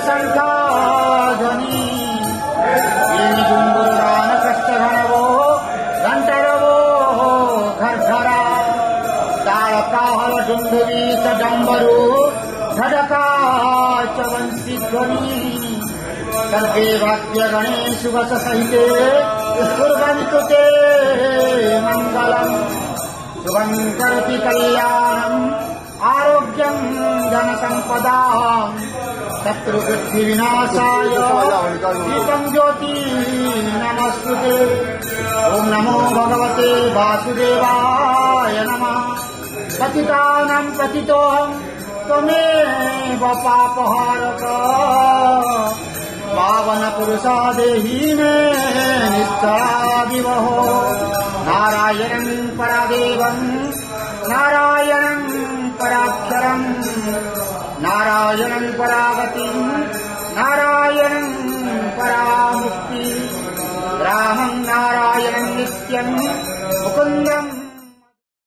शङ्खाध्वनि गुम्बुरानकष्टघनवो घण्टरवो घर्घरा तालकाहल डुण्डवी च डम्बरू झडका च वंशीध्वनि सर्वे वाद्यगणे शुभस सहिते कुर्वन्तु ते मङ्गलम् शुभं करोति कल्याणम् आरोग्यं धनसम्पदाम् शत्रुबुद्धिविनाशाय दीपं ज्योति नमस्तुते। ओम नमो भगवते वासुदेवाय नमः। पतितानां पतितोऽहं त्वमेव पापहारक पावन पुरुषा देहि मे निश्चला विवहो। नारायणं परादेवं नारायणं पराक्षरम् नारायणं परागतिं नारायणं परामुक्ति रामं नारायणं नित्यं मुकुन्दं